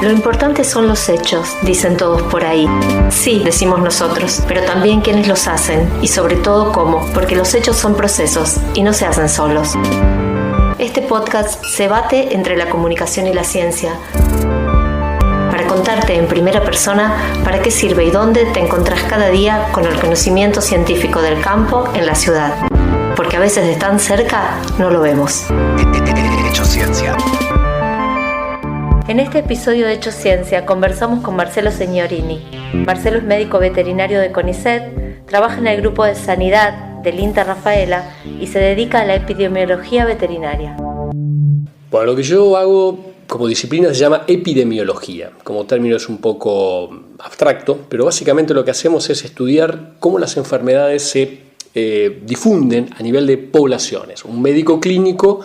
Lo importante son los hechos, dicen todos por ahí. Sí, decimos nosotros, pero también quienes los hacen y sobre todo cómo, porque los hechos son procesos y no se hacen solos. Este podcast se bate entre la comunicación y la ciencia para contarte en primera persona para qué sirve y dónde te encontrás cada día con el conocimiento científico del campo en la ciudad. Porque a veces de tan cerca no lo vemos. Hecho Ciencia. En este episodio de Hecho Ciencia conversamos con Marcelo Signorini. Marcelo es médico veterinario de CONICET, trabaja en el grupo de sanidad del INTA Rafaela y se dedica a la epidemiología veterinaria. Bueno, lo que yo hago como disciplina se llama epidemiología. Como término es un poco abstracto, pero básicamente lo que hacemos es estudiar cómo las enfermedades se difunden a nivel de poblaciones. Un médico clínico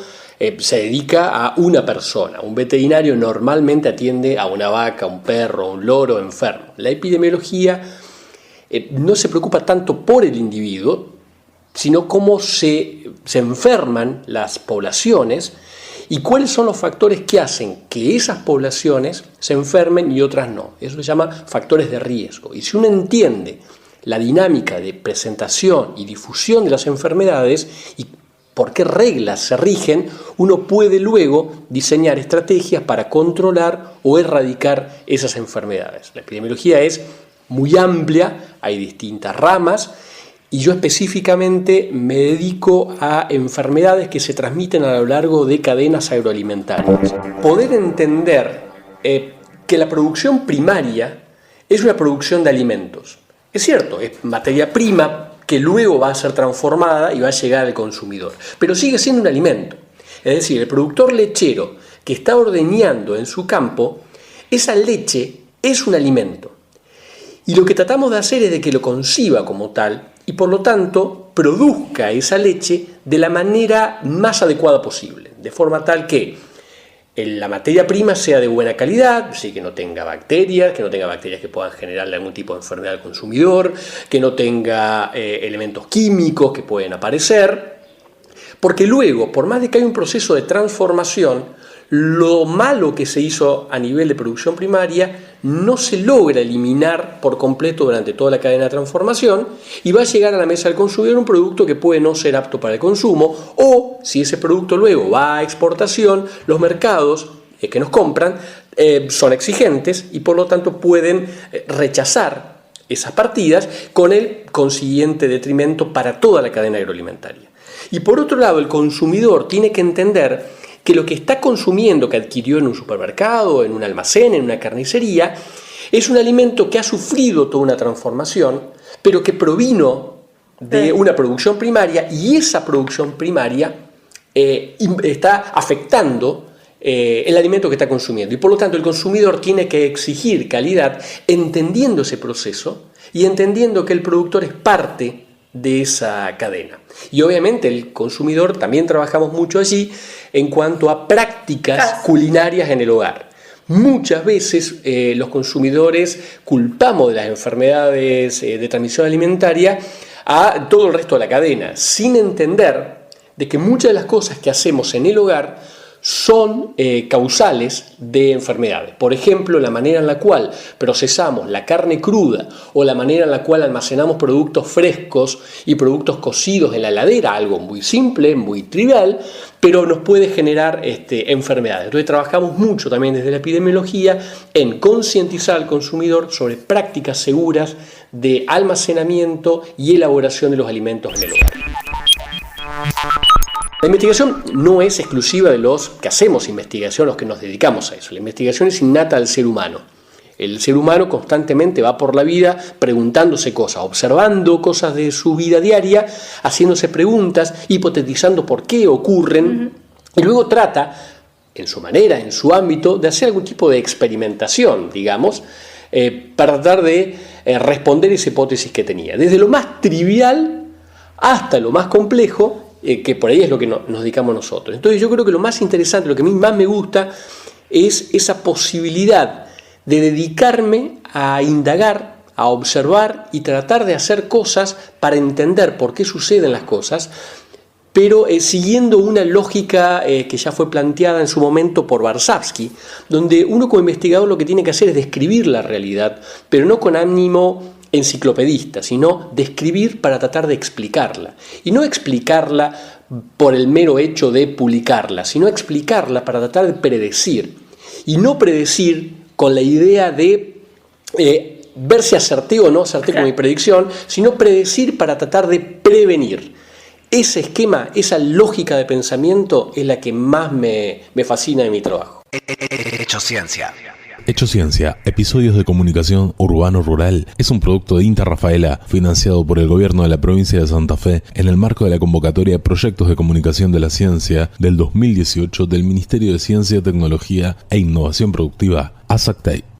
se dedica a una persona. Un veterinario normalmente atiende a una vaca, un perro, un loro enfermo. La epidemiología no se preocupa tanto por el individuo, sino cómo se enferman las poblaciones y cuáles son los factores que hacen que esas poblaciones se enfermen y otras no. Eso se llama factores de riesgo. Y si uno entiende la dinámica de presentación y difusión de las enfermedades y por qué reglas se rigen, uno puede luego diseñar estrategias para controlar o erradicar esas enfermedades. La epidemiología es muy amplia, hay distintas ramas y yo específicamente me dedico a enfermedades que se transmiten a lo largo de cadenas agroalimentarias. Poder entender que la producción primaria es una producción de alimentos. Es cierto, es materia prima que luego va a ser transformada y va a llegar al consumidor, pero sigue siendo un alimento. Es decir, el productor lechero que está ordeñando en su campo, esa leche es un alimento. Y lo que tratamos de hacer es de que lo conciba como tal y por lo tanto produzca esa leche de la manera más adecuada posible, de forma tal que la materia prima sea de buena calidad, sí, que no tenga bacterias que puedan generarle algún tipo de enfermedad al consumidor, que no tenga elementos químicos que pueden aparecer, porque luego, por más de que haya un proceso de transformación, lo malo que se hizo a nivel de producción primaria no se logra eliminar por completo durante toda la cadena de transformación y va a llegar a la mesa del consumidor un producto que puede no ser apto para el consumo o si ese producto luego va a exportación, los mercados que nos compran son exigentes y por lo tanto pueden rechazar esas partidas con el consiguiente detrimento para toda la cadena agroalimentaria. Y por otro lado, el consumidor tiene que entender que lo que está consumiendo, que adquirió en un supermercado, en un almacén, en una carnicería, es un alimento que ha sufrido toda una transformación, pero que provino de una producción primaria y esa producción primaria está afectando el alimento que está consumiendo. Y por lo tanto el consumidor tiene que exigir calidad entendiendo ese proceso y entendiendo que el productor es parte de esa cadena. Y obviamente el consumidor, también trabajamos mucho allí en cuanto a prácticas culinarias en el hogar. Muchas veces los consumidores culpamos de las enfermedades de transmisión alimentaria a todo el resto de la cadena, sin entender de que muchas de las cosas que hacemos en el hogar son causales de enfermedades. Por ejemplo, la manera en la cual procesamos la carne cruda o la manera en la cual almacenamos productos frescos y productos cocidos en la heladera, algo muy simple, muy trivial, pero nos puede generar enfermedades. Entonces trabajamos mucho también desde la epidemiología en concientizar al consumidor sobre prácticas seguras de almacenamiento y elaboración de los alimentos en el hogar. La investigación no es exclusiva de los que hacemos investigación, los que nos dedicamos a eso. La investigación es innata al ser humano. El ser humano constantemente va por la vida preguntándose cosas, observando cosas de su vida diaria, haciéndose preguntas, hipotetizando por qué ocurren, y luego trata, en su manera, en su ámbito, de hacer algún tipo de experimentación, digamos, para tratar de responder esa hipótesis que tenía. Desde lo más trivial hasta lo más complejo, que por ahí es lo que nos dedicamos nosotros. Entonces yo creo que lo más interesante, lo que a mí más me gusta, es esa posibilidad de dedicarme a indagar, a observar y tratar de hacer cosas para entender por qué suceden las cosas, pero siguiendo una lógica que ya fue planteada en su momento por Varsavsky, donde uno como investigador lo que tiene que hacer es describir la realidad, pero no con ánimo enciclopedista, sino describir para tratar de explicarla. Y no explicarla por el mero hecho de publicarla, sino explicarla para tratar de predecir. Y no predecir con la idea de ver si acerté o no acerté con mi predicción, sino predecir para tratar de prevenir. Ese esquema, esa lógica de pensamiento es la que más me fascina de mi trabajo. Hecho Ciencia. Hecho Ciencia, episodios de comunicación urbano-rural, es un producto de Interrafaela financiado por el gobierno de la provincia de Santa Fe en el marco de la convocatoria Proyectos de Comunicación de la Ciencia del 2018 del Ministerio de Ciencia, Tecnología e Innovación Productiva, ASACTEI.